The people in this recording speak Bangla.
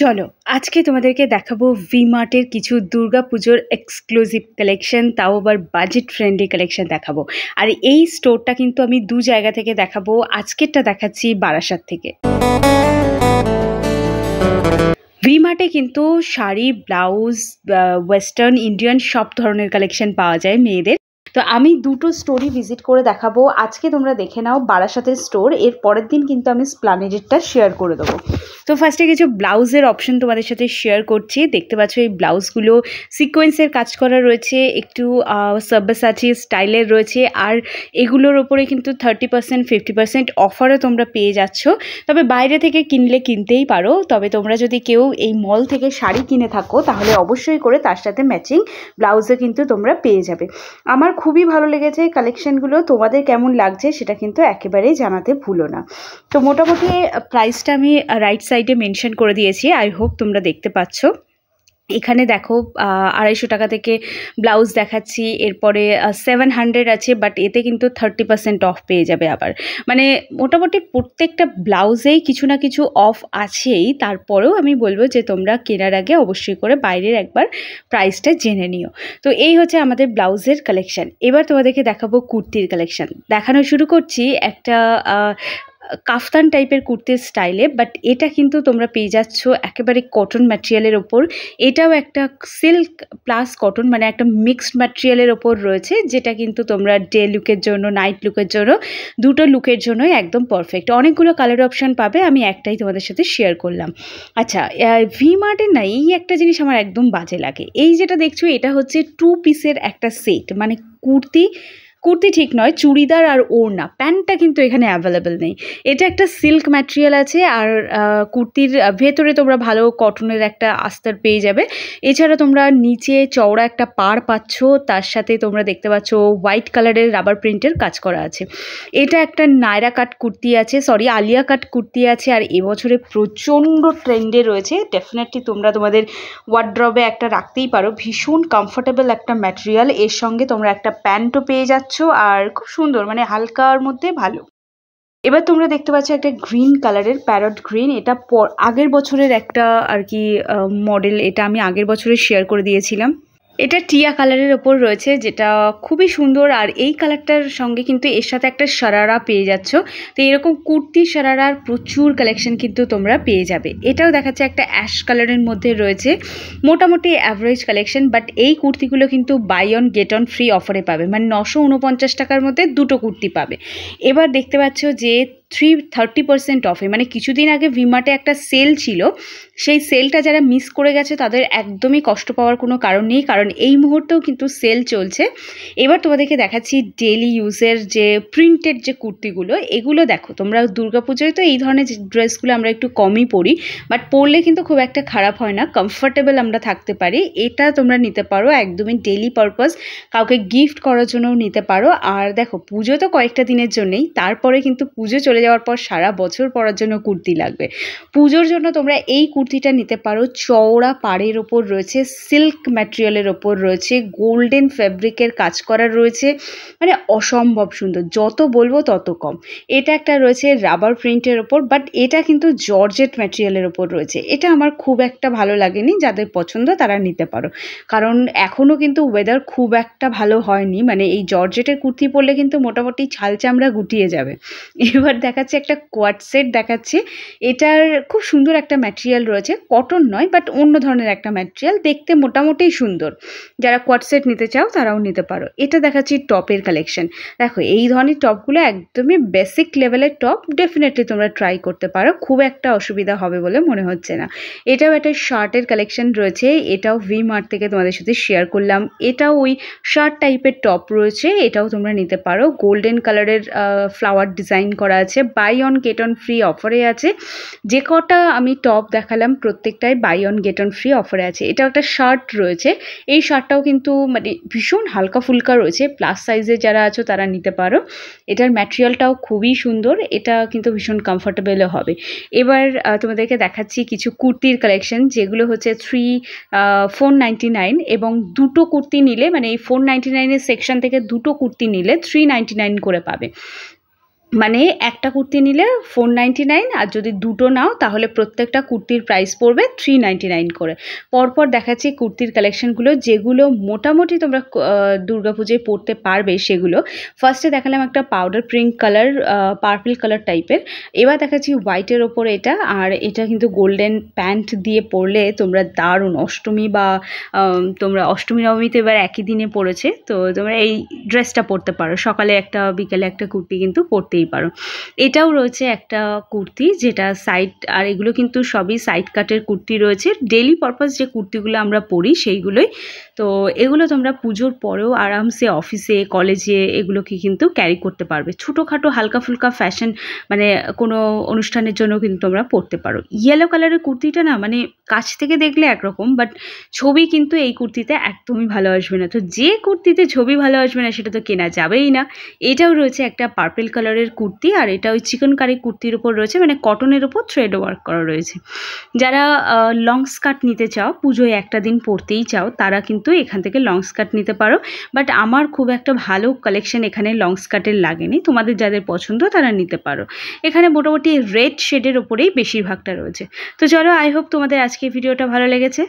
চলো আজকে তোমাদেরকে দেখাবো ভি-মার্টের কিছু দুর্গাপুজোর এক্সক্লুসিভ কালেকশন, তাও আবার বাজেট ফ্রেন্ডলি কালেকশন দেখাবো। আর এই স্টোরটা কিন্তু আমি দু জায়গা থেকে দেখাবো। আজকেরটা দেখাচ্ছি বারাসাত থেকে। ভি-মার্টে কিন্তু শাড়ি, ব্লাউজ, ওয়েস্টার্ন, ইন্ডিয়ান সব ধরনের কালেকশন পাওয়া যায় মেয়েদের। তো আমি দুটো স্টোরই ভিজিট করে দেখাবো। আজকে তোমরা দেখে নাও বারাসাতের স্টোর, এর পরের দিন কিন্তু আমি স্প্লানেডেরটা শেয়ার করে দেবো। তো ফার্স্টে কিছু ব্লাউজের অপশন তোমাদের সাথে শেয়ার করছি। দেখতে পাচ্ছ এই ব্লাউজগুলো সিকোয়েন্সের কাজ করা রয়েছে, একটু সাব্বাসাচি স্টাইলের রয়েছে। আর এগুলোর ওপরে কিন্তু 30% 50% অফারও তোমরা পেয়ে যাচ্ছ। তবে বাইরে থেকে কিনলে কিনতেই পারো, তবে তোমরা যদি কেউ এই মল থেকে শাড়ি কিনে থাকো তাহলে অবশ্যই করে তার সাথে ম্যাচিং ব্লাউজও কিন্তু তোমরা পেয়ে যাবে। আমার খুবই ভালো লেগেছে কালেকশানগুলো। তোমাদের কেমন লাগছে সেটা কিন্তু একেবারেই জানাতে ভুলো না। তো মোটামুটি প্রাইসটা আমি রাইট সাইডে মেনশন করে দিয়েছি, আই হোপ তোমরা দেখতে পাচ্ছ। এখানে দেখো 250 টাকা থেকে ব্লাউজ দেখাচ্ছি, এরপরে 700 আছে, বাট এতে কিন্তু 30% অফ পেয়ে যাবে আবার। মানে মোটামুটি প্রত্যেকটা ব্লাউজেই কিছু না কিছু অফ আছেই। তারপরেও আমি বলবো যে তোমরা কেনার আগে অবশ্যই করে বাইরের একবার প্রাইসটা জেনে নিও। তো এই হচ্ছে আমাদের ব্লাউজের কালেকশান। এবার তোমাদেরকে দেখাবো কুর্তির কালেকশান। দেখানো শুরু করছি একটা কাফতান টাইপের কুর্তির স্টাইলে, বাট এটা কিন্তু তোমরা পেয়ে যাচ্ছ একেবারে কটন ম্যাটেরিয়ালের ওপর। এটাও একটা সিল্ক প্লাস কটন, মানে একটা মিক্সড ম্যাটেরিয়ালের ওপর রয়েছে, যেটা কিন্তু তোমরা ডে লুকের জন্য, নাইট লুকের জন্য, দুটো লুকের জন্যই একদম পারফেক্ট। অনেকগুলো কালার অপশান পাবে, আমি একটাই তোমাদের সাথে শেয়ার করলাম। আচ্ছা, ভি-মার্টের না এই একটা জিনিস আমার একদম বাজে লাগে। এই যেটা দেখছো এটা হচ্ছে 2 পিসের একটা সেট, মানে কুর্তি ঠিক নয়, চুড়িদার আর ওড়না, প্যান্টটা কিন্তু এখানে অ্যাভেলেবেল নেই। এটা একটা সিল্ক ম্যাটেরিয়াল আছে, আর কুর্তির ভেতরে তোমরা ভালো কটনের একটা আস্তর পেয়ে যাবে। এছাড়া তোমরা নিচে চওড়া একটা পাড় পাচ্ছ, তার সাথে তোমরা দেখতে পাচ্ছ হোয়াইট কালারের রাবার প্রিন্টের কাজ করা আছে। এটা একটা নায়রা কাট কুর্তি আছে, সরি আলিয়া কাট কুর্তি আছে, আর এবছরে প্রচণ্ড ট্রেন্ডে রয়েছে। ডেফিনেটলি তোমরা তোমাদের ওয়ার্ড্রবে একটা রাখতেই পারো। ভীষণ কমফোর্টেবল একটা ম্যাটেরিয়াল, এর সঙ্গে তোমরা একটা প্যান্টও পেয়ে যাচ্ছ, আর খুব সুন্দর, মানে হালকার মধ্যে ভালো। এবার তোমরা দেখতে পাচ্ছ একটা গ্রিন কালারের, প্যারট গ্রিন। এটা আগের বছরের একটা আর কি মডেল, এটা আমি আগের বছরে শেয়ার করে দিয়েছিলাম। এটা টিয়া কালারের ওপর রয়েছে, যেটা খুবই সুন্দর। আর এই কালারটার সঙ্গে কিন্তু এর সাথে একটা শারারা পেয়ে যাচ্ছ। তো এরকম কুর্তি শারারার প্রচুর কালেকশন কিন্তু তোমরা পেয়ে যাবে। এটাও দেখাচ্ছে একটা অ্যাশ কালারের মধ্যে রয়েছে, মোটামুটি অ্যাভারেজ কালেকশন। বাট এই কুর্তিগুলো কিন্তু buy one get one free অফারে পাবে, মানে 949 টাকার মধ্যে দুটো কুর্তি পাবে। এবার দেখতে পাচ্ছ যে 30% অফে, মানে কিছুদিন আগে ভি-মার্টে একটা সেল ছিল, সেই সেলটা যারা মিস করে গেছে তাদের একদমই কষ্ট পাওয়ার কোনো কারণ নেই, কারণ এই মুহূর্তেও কিন্তু সেল চলছে। এবার তোমাদেরকে দেখাচ্ছি ডেইলি ইউজের যে প্রিন্টেড যে কুর্তিগুলো, এগুলো দেখো তোমরা দুর্গাপুজোয় তো এই ধরনের ড্রেসগুলো আমরা একটু কমই পরি, বাট পরলে কিন্তু খুব একটা খারাপ হয় না, কমফোর্টেবল আমরা থাকতে পারি। এটা তোমরা নিতে পারো একদমই ডেইলি পারপাস, কাউকে গিফট করার জন্যও নিতে পারো। আর দেখো পুজো তো কয়েকটা দিনের জন্যই, তারপরে কিন্তু পুজো চলে যাওয়ার পর সারা বছর পরার জন্য কুর্তি লাগবে। পুজোর জন্য তোমরা এই কুর্তিটা নিতে পারো। চওড়া পাড়ের ওপর রয়েছে, সিল্ক ম্যাটেরিয়ালের ওপর রয়েছে, গোল্ডেন ফ্যাব্রিকের কাজ করা রয়েছে, মানে অসম্ভব সুন্দর, যত বলবো তত কম। এটা একটা রয়েছে রাবার প্রিন্টের ওপর, বাট এটা কিন্তু জর্জেট ম্যাটেরিয়ালের ওপর রয়েছে। এটা আমার খুব একটা ভালো লাগেনি, যাদের পছন্দ তারা নিতে পারো, কারণ এখনও কিন্তু ওয়েদার খুব একটা ভালো হয়নি, মানে এই জর্জেটের কুর্তি পরলে কিন্তু মোটামুটি ছাল চামড়া গুটিয়ে যাবে। এবার দেখাচ্ছে একটা কোয়াড সেট দেখাচ্ছে। এটার খুব সুন্দর একটা ম্যাটেরিয়াল রয়েছে, কটন নয় বাট অন্য ধরনের একটা ম্যাটেরিয়াল, দেখতে মোটামুটি সুন্দর। যারা কোয়াড সেট নিতে চাও তারাও নিতে পারো। এটা দেখাচ্ছি টপের কালেকশন। দেখো এই ধরনের টপগুলো একদমই বেসিক লেভেলের টপ, ডেফিনেটলি তোমরা ট্রাই করতে পারো, খুব একটা অসুবিধা হবে বলে মনে হচ্ছে না। এটাও একটা শার্টের কালেকশন রয়েছে, এটাও ভি-মার্ট থেকে তোমাদের সাথে শেয়ার করলাম। এটাও ওই শার্ট টাইপের টপ রয়েছে, এটাও তোমরা নিতে পারো। গোল্ডেন কালারের ফ্লাওয়ার ডিজাইন করা আছে, buy one get one free অফারে আছে। যে কটা আমি টপ দেখালাম প্রত্যেকটাই buy one get one free অফারে আছে। এটাও একটা শার্ট রয়েছে, এই শার্টটাও কিন্তু মানে ভীষণ হালকা ফুলকা রয়েছে, প্লাস সাইজের যারা আছো তারা নিতে পারো। এটার ম্যাটেরিয়ালটাও খুবই সুন্দর, এটা কিন্তু ভীষণ কমফোর্টেবলও হবে। এবার তোমাদেরকে দেখাচ্ছি কিছু কুর্তির কালেকশন, যেগুলো হচ্ছে 499, এবং দুটো কুর্তি নিলে, মানে এই 499 সেকশন থেকে দুটো কুর্তি নিলে 399 করে পাবে। মানে একটা কুর্তি নিলে 499, আর যদি দুটো নাও তাহলে প্রত্যেকটা কুর্তির প্রাইস পড়বে 399 করে। পরপর দেখাচ্ছি কুর্তির কালেকশনগুলো, যেগুলো মোটামুটি তোমরা দুর্গাপুজোয় পরতে পারবে সেগুলো। ফার্স্টে দেখালাম একটা powder pink colour, purple colour টাইপের। এবার দেখাচ্ছি হোয়াইটের ওপর এটা, আর এটা কিন্তু গোল্ডেন প্যান্ট দিয়ে পরলে তোমরা দারুণ, অষ্টমী বা তোমরা অষ্টমী নবমীতে এবার একই দিনে পড়েছে, তো তোমরা এই ড্রেসটা পরতে পারো, সকালে একটা বিকেলে একটা কুর্তি কিন্তু পরতেই পারো। এটাও রয়েছে একটা কুর্তি যেটা সাইড, আর এগুলো কিন্তু সবই সাইড কাটের কুর্তি রয়েছে, ডেলি পারপাস যে কুর্তিগুলো আমরা পরি সেইগুলোই। তো এগুলো তোমরা পুজোর পরেও আরামসে অফিসে কলেজে এগুলোকে কিন্তু ক্যারি করতে পারবে, ছোটোখাটো হালকা ফুলকা ফ্যাশন মানে কোনো অনুষ্ঠানের জন্য কিন্তু তোমরা পরতে পারো। ইয়েলো কালারের কুর্তিটা না মানে কাছ থেকে দেখলে একরকম, বাট ছবি কিন্তু এই কুর্তিতে একদমই ভালো আসবে না। তো যে কুর্তিতে ছবি ভালো আসবে না সেটা তো কেনা যাবেই না। এটাও রয়েছে একটা পার্পল কালারের কুর্তি, আর এটা ওই চিকন কারি কুর্তির উপর রয়েছে, মানে কটনের উপর থ্রেড ওয়ার্ক করা রয়েছে। যারা লং স্কার্ট নিতে চাও, পুজোয় একটা দিন পরতেই চাও, তারা কিন্তু এখান থেকে লং স্কার্ট নিতে পারো। বাট আমার খুব একটা ভালো কালেকশন এখানে লং স্কার্টের লাগেনি, তোমাদের যাদের পছন্দ তারা নিতে পারো। এখানে মোটামুটি রেড শেডের ওপরেই বেশিরভাগটা রয়েছে। তো চলো, আই হোপ তোমাদের আজকে ভিডিওটা ভালো লেগেছে।